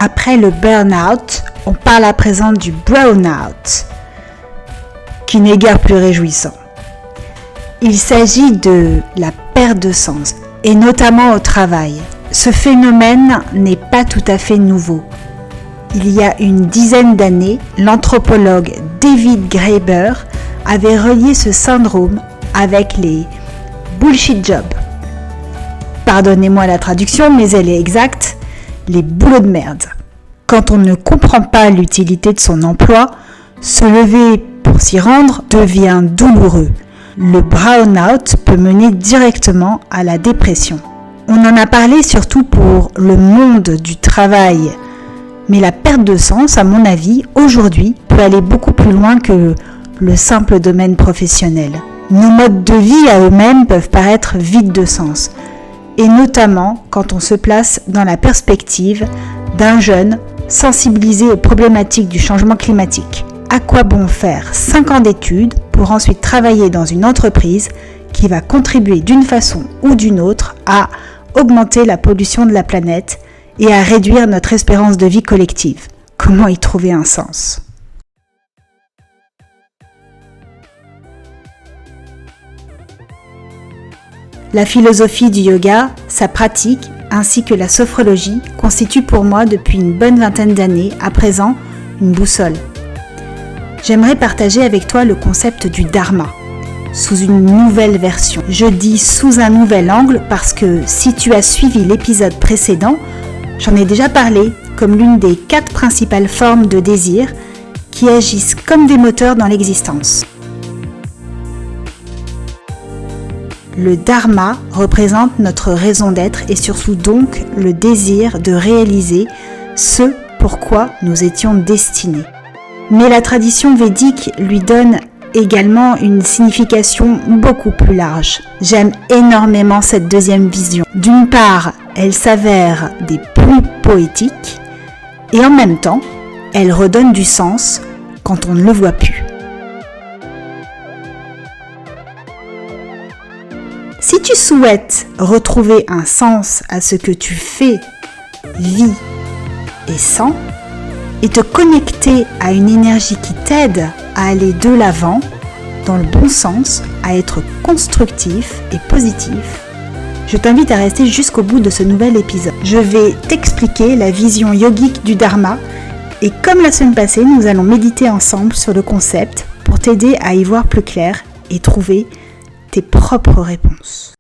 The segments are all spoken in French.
Après le burn-out, on parle à présent du brown-out, qui n'est guère plus réjouissant. Il s'agit de la perte de sens, et notamment au travail. Ce phénomène n'est pas tout à fait nouveau. Il y a une dizaine d'années, l'anthropologue David Graeber avait relié ce syndrome avec les bullshit jobs. Pardonnez-moi la traduction, mais elle est exacte, les boulots de merde. Quand on ne comprend pas l'utilité de son emploi, se lever pour s'y rendre devient douloureux. Le burn-out peut mener directement à la dépression. On en a parlé surtout pour le monde du travail, mais la perte de sens, à mon avis, aujourd'hui, peut aller beaucoup plus loin que le simple domaine professionnel. Nos modes de vie à eux-mêmes peuvent paraître vides de sens, et notamment quand on se place dans la perspective d'un jeune sensibilisé aux problématiques du changement climatique. À quoi bon faire 5 ans d'études pour ensuite travailler dans une entreprise qui va contribuer d'une façon ou d'une autre à augmenter la pollution de la planète et à réduire notre espérance de vie collective? Comment y trouver un sens? La philosophie du yoga, sa pratique, ainsi que la sophrologie constituent pour moi depuis une bonne vingtaine d'années à présent une boussole. J'aimerais partager avec toi le concept du dharma, sous une nouvelle version. Je dis sous un nouvel angle parce que si tu as suivi l'épisode précédent, j'en ai déjà parlé comme l'une des 4 principales formes de désir qui agissent comme des moteurs dans l'existence. Le dharma représente notre raison d'être et surtout donc le désir de réaliser ce pourquoi nous étions destinés. Mais la tradition védique lui donne également une signification beaucoup plus large. J'aime énormément cette deuxième vision. D'une part, elle s'avère des plus poétiques et en même temps, elle redonne du sens quand on ne le voit plus. Si tu souhaites retrouver un sens à ce que tu fais, vis et sens, et te connecter à une énergie qui t'aide à aller de l'avant, dans le bon sens, à être constructif et positif, je t'invite à rester jusqu'au bout de ce nouvel épisode. Je vais t'expliquer la vision yogique du Dharma et comme la semaine passée, nous allons méditer ensemble sur le concept pour t'aider à y voir plus clair et trouver tes propres réponses.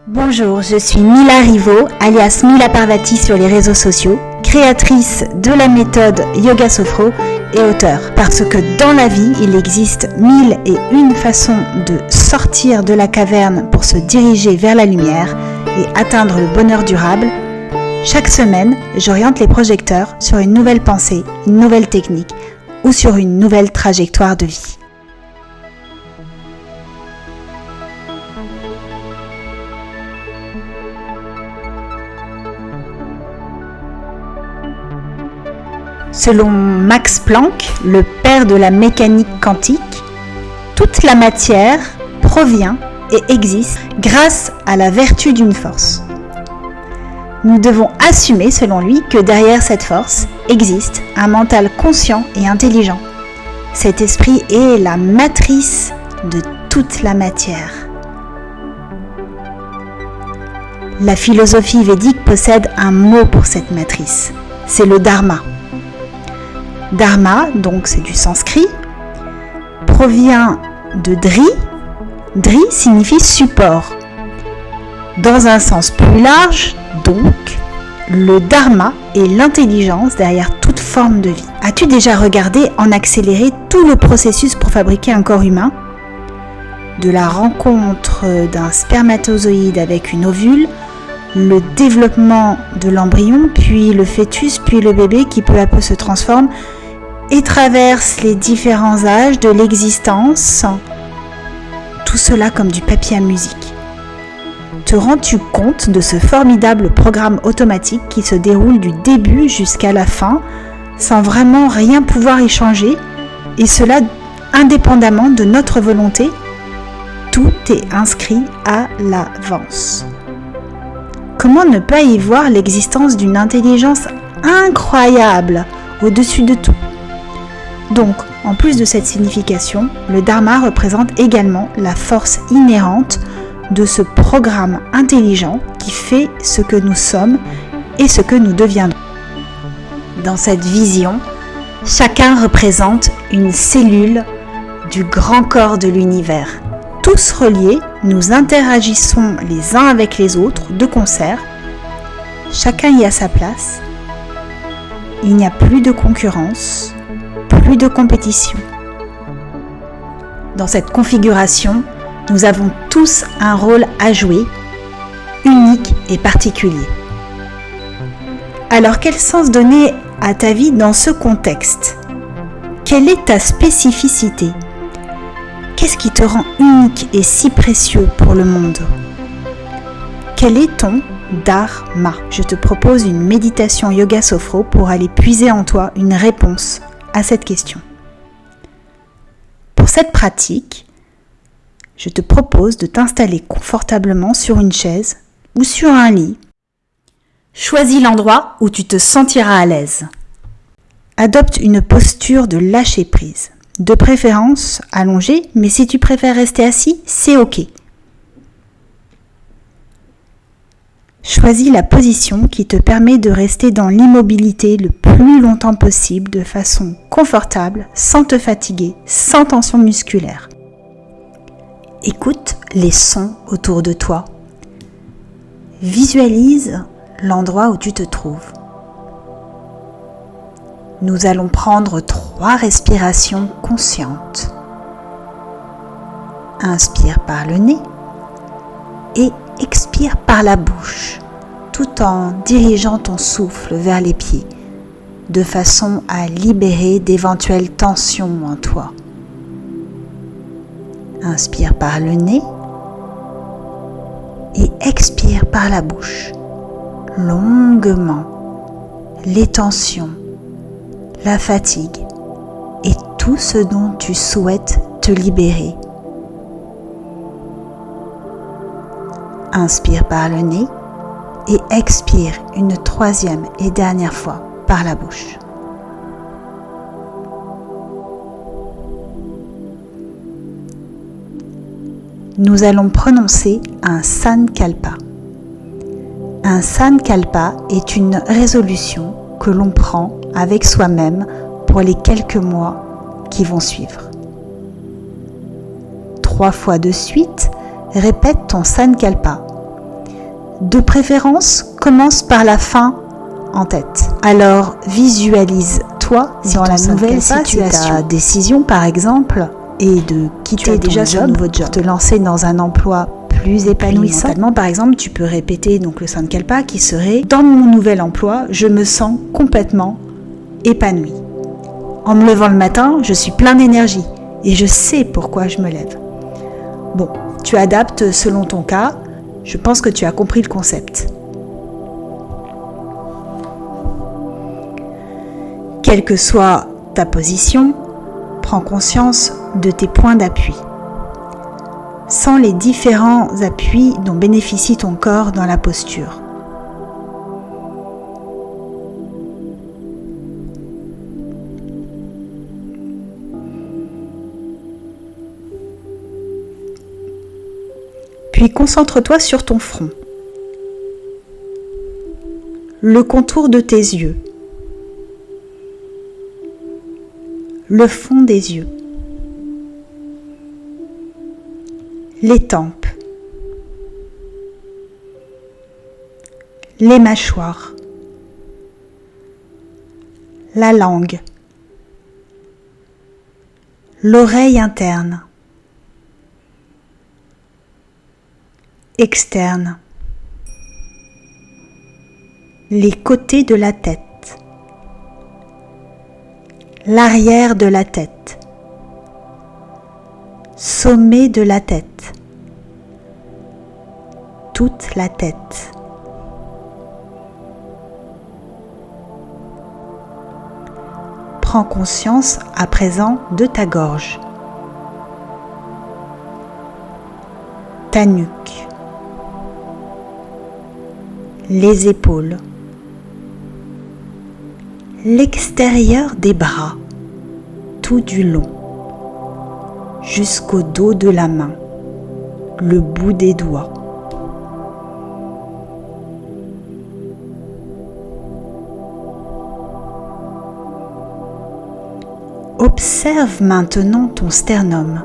Bonjour, je suis Mila Rivo, alias Mila Parvati sur les réseaux sociaux, créatrice de la méthode Yoga Sophro et auteure. Parce que dans la vie, il existe 1001 façons de sortir de la caverne pour se diriger vers la lumière et atteindre le bonheur durable. Chaque semaine, j'oriente les projecteurs sur une nouvelle pensée, une nouvelle technique ou sur une nouvelle trajectoire de vie. Selon Max Planck, le père de la mécanique quantique, toute la matière provient et existe grâce à la vertu d'une force. Nous devons assumer, selon lui, que derrière cette force existe un mental conscient et intelligent. Cet esprit est la matrice de toute la matière. La philosophie védique possède un mot pour cette matrice, c'est le dharma. Dharma, donc c'est du sanskrit, provient de dri. Dri signifie support. Dans un sens plus large, donc, le dharma est l'intelligence derrière toute forme de vie. As-tu déjà regardé en accéléré tout le processus pour fabriquer un corps humain ? De la rencontre d'un spermatozoïde avec une ovule, le développement de l'embryon, puis le fœtus, puis le bébé qui peu à peu se transforme et traverse les différents âges de l'existence, tout cela comme du papier à musique. Te rends-tu compte de ce formidable programme automatique qui se déroule du début jusqu'à la fin, sans vraiment rien pouvoir y changer, et cela indépendamment de notre volonté? Tout est inscrit à l'avance. Comment ne pas y voir l'existence d'une intelligence incroyable, au-dessus de tout. Donc, en plus de cette signification, le Dharma représente également la force inhérente de ce programme intelligent qui fait ce que nous sommes et ce que nous deviendrons. Dans cette vision, chacun représente une cellule du grand corps de l'univers. Tous reliés, nous interagissons les uns avec les autres de concert. Chacun y a sa place. Il n'y a plus de concurrence, plus de compétition. Dans cette configuration, nous avons tous un rôle à jouer, unique et particulier. Alors quel sens donner à ta vie dans ce contexte? Quelle est ta spécificité? Qu'est-ce qui te rend unique et si précieux pour le monde? Quel est ton Dharma? Je te propose une méditation Yoga Sophro pour aller puiser en toi une réponse à cette question. Pour cette pratique, je te propose de t'installer confortablement sur une chaise ou sur un lit. Choisis l'endroit où tu te sentiras à l'aise. Adopte une posture de lâcher prise, de préférence allongée, mais si tu préfères rester assis, c'est ok. Choisis la position qui te permet de rester dans l'immobilité le plus longtemps possible de façon confortable, sans te fatiguer, sans tension musculaire. Écoute les sons autour de toi. Visualise l'endroit où tu te trouves. Nous allons prendre 3 respirations conscientes. Inspire par le nez et expire par la bouche, tout en dirigeant ton souffle vers les pieds, de façon à libérer d'éventuelles tensions en toi. Inspire par le nez et expire par la bouche, longuement, les tensions, la fatigue et tout ce dont tu souhaites te libérer. Inspire par le nez et expire une 3e et dernière fois par la bouche. Nous allons prononcer un Sankalpa. Un Sankalpa est une résolution que l'on prend avec soi-même pour les quelques mois qui vont suivre. 3 fois de suite, répète ton Sankalpa. De préférence, commence par la fin en tête. Alors visualise-toi dans la nouvelle situation. Ta décision par exemple est de quitter déjà ton nouveau job, te lancer dans un emploi plus épanouissant. Mentalement, par exemple, tu peux répéter donc le Sankalpa qui serait: dans mon nouvel emploi, je me sens complètement épanoui. En me levant le matin, je suis plein d'énergie et je sais pourquoi je me lève. Bon, tu adaptes selon ton cas. Je pense que tu as compris le concept. Quelle que soit ta position, prends conscience de tes points d'appui. Sens les différents appuis dont bénéficie ton corps dans la posture. Puis concentre-toi sur ton front, le contour de tes yeux, le fond des yeux, les tempes, les mâchoires, la langue, l'oreille interne, externe, les côtés de la tête, l'arrière de la tête, sommet de la tête, toute la tête. Prends conscience à présent de ta gorge, ta nuque, les épaules, l'extérieur des bras, tout du long, jusqu'au dos de la main, le bout des doigts. Observe maintenant ton sternum,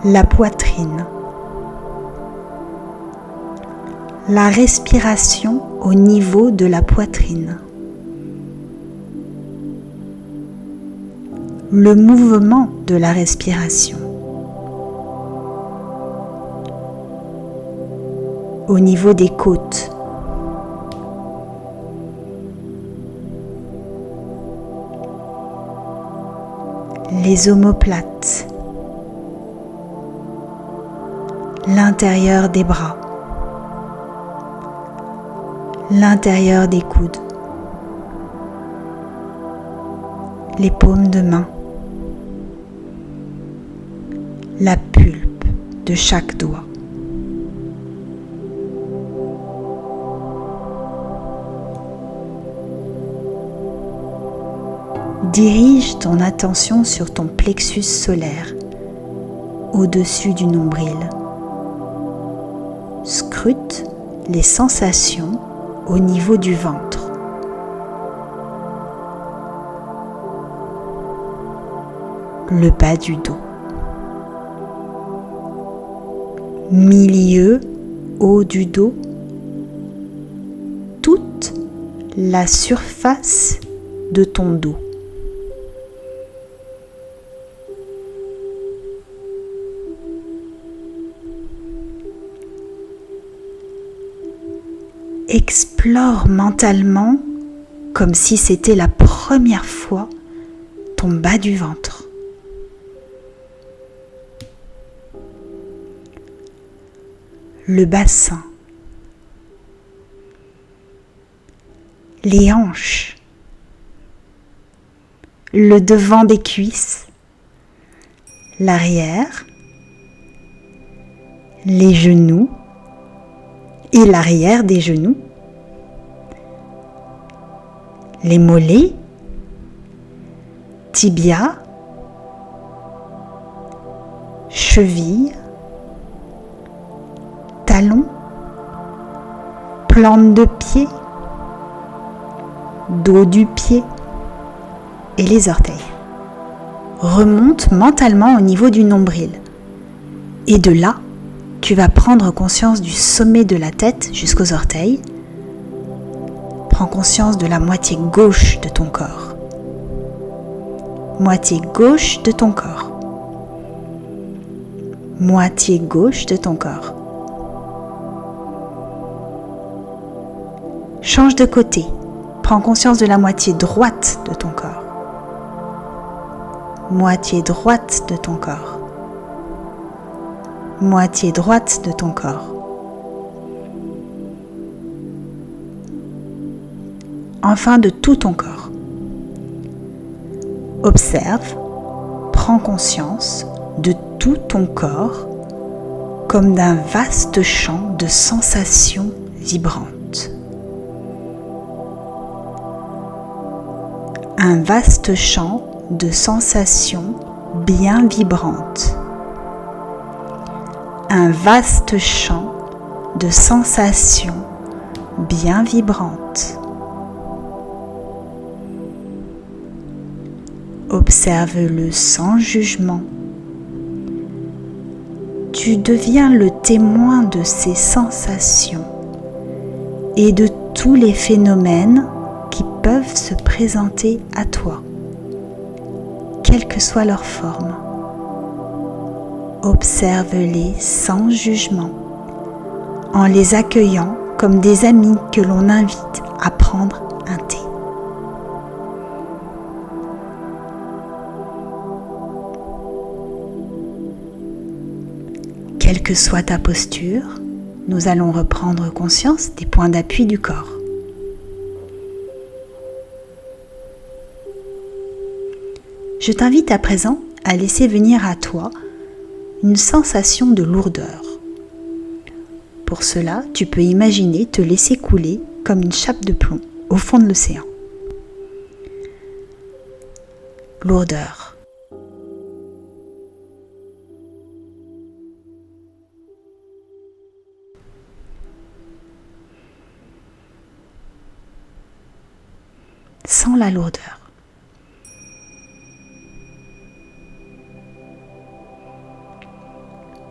la poitrine, la respiration au niveau de la poitrine, le mouvement de la respiration, au niveau des côtes, les omoplates, l'intérieur des bras, l'intérieur des coudes, les paumes de main, la pulpe de chaque doigt. Dirige ton attention sur ton plexus solaire, au-dessus du nombril. Scrute les sensations au niveau du ventre. Le bas du dos. Milieu, haut du dos. Toute la surface de ton dos. Explore mentalement, comme si c'était la première fois, ton bas du ventre. Le bassin. Les hanches. Le devant des cuisses. L'arrière. Les genoux. Et l'arrière des genoux, les mollets, tibia, chevilles, talons, plante de pied, dos du pied et les orteils. Remonte mentalement au niveau du nombril et de là, tu vas prendre conscience du sommet de la tête jusqu'aux orteils. Prends conscience de la moitié gauche de ton corps. Moitié gauche de ton corps. Moitié gauche de ton corps. Change de côté. Prends conscience de la moitié droite de ton corps. Moitié droite de ton corps. Moitié droite de ton corps. Enfin de tout ton corps. Observe, prends conscience de tout ton corps comme d'un vaste champ de sensations vibrantes. Un vaste champ de sensations bien vibrantes. Un vaste champ de sensations bien vibrantes. Observe-le sans jugement. Tu deviens le témoin de ces sensations et de tous les phénomènes qui peuvent se présenter à toi, quelle que soit leur forme. Observe-les sans jugement, en les accueillant comme des amis que l'on invite à prendre un thé. Quelle que soit ta posture, nous allons reprendre conscience des points d'appui du corps. Je t'invite à présent à laisser venir à toi une sensation de lourdeur. Pour cela, tu peux imaginer te laisser couler comme une chape de plomb au fond de l'océan. Lourdeur. Sens la lourdeur.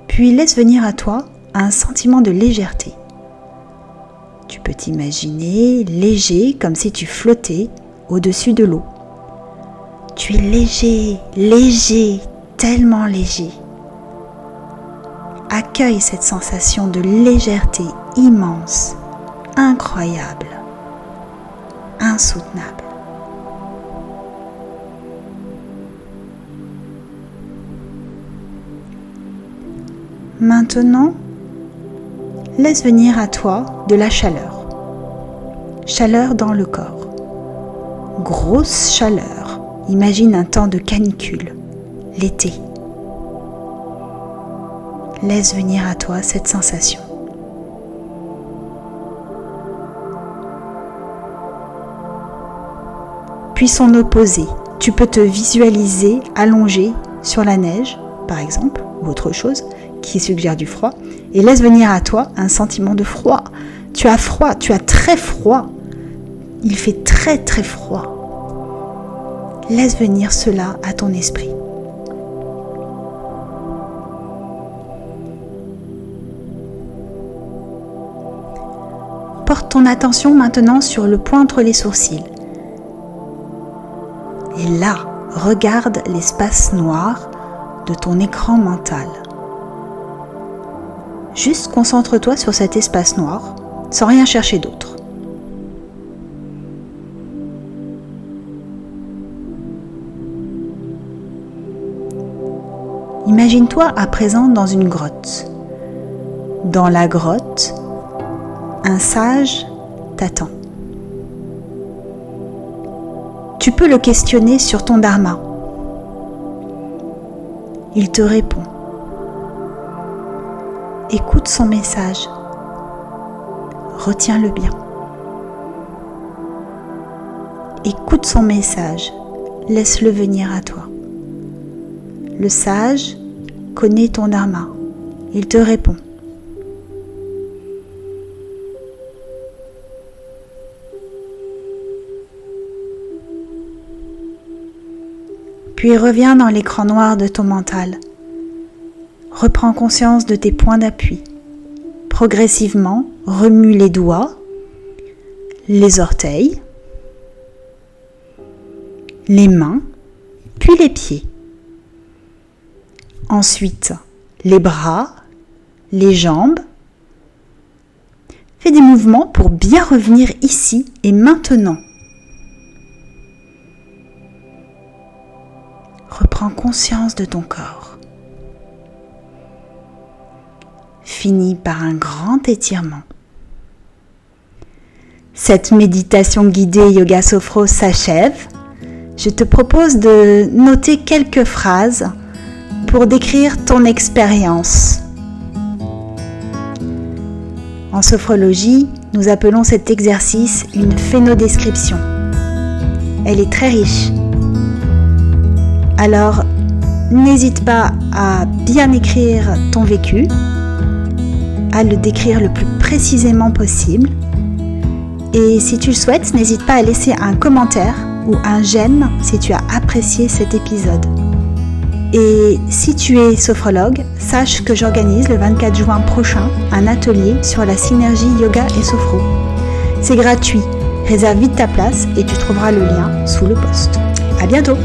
Puis laisse venir à toi un sentiment de légèreté. Tu peux t'imaginer léger comme si tu flottais au-dessus de l'eau. Tu es léger, léger, tellement léger. Accueille cette sensation de légèreté immense, incroyable, insoutenable. Maintenant, laisse venir à toi de la chaleur. Chaleur dans le corps. Grosse chaleur. Imagine un temps de canicule, l'été. Laisse venir à toi cette sensation. Puis son opposé. Tu peux te visualiser allongé sur la neige, par exemple, ou autre chose, qui suggère du froid, et laisse venir à toi un sentiment de froid. Tu as froid, tu as très froid. Il fait très très froid. Laisse venir cela à ton esprit. Porte ton attention maintenant sur le point entre les sourcils. Et là, regarde l'espace noir de ton écran mental. Juste concentre-toi sur cet espace noir, sans rien chercher d'autre. Imagine-toi à présent dans une grotte. Dans la grotte, un sage t'attend. Tu peux le questionner sur ton dharma. Il te répond. Écoute son message. Retiens-le bien. Écoute son message. Laisse-le venir à toi. Le sage connaît ton dharma. Il te répond. Puis reviens dans l'écran noir de ton mental. Reprends conscience de tes points d'appui. Progressivement, remue les doigts, les orteils, les mains, puis les pieds. Ensuite, les bras, les jambes. Fais des mouvements pour bien revenir ici et maintenant. Reprends conscience de ton corps. Finis par un grand étirement. Cette méditation guidée Yoga Sophro s'achève. Je te propose de noter quelques phrases pour décrire ton expérience. En sophrologie, nous appelons cet exercice une phénodescription. Elle est très riche. Alors, n'hésite pas à bien écrire ton vécu, à le décrire le plus précisément possible. Et si tu le souhaites, n'hésite pas à laisser un commentaire ou un j'aime si tu as apprécié cet épisode. Et si tu es sophrologue, sache que j'organise le 24 juin prochain un atelier sur la synergie yoga et sophro. C'est gratuit, réserve vite ta place et tu trouveras le lien sous le post. À bientôt!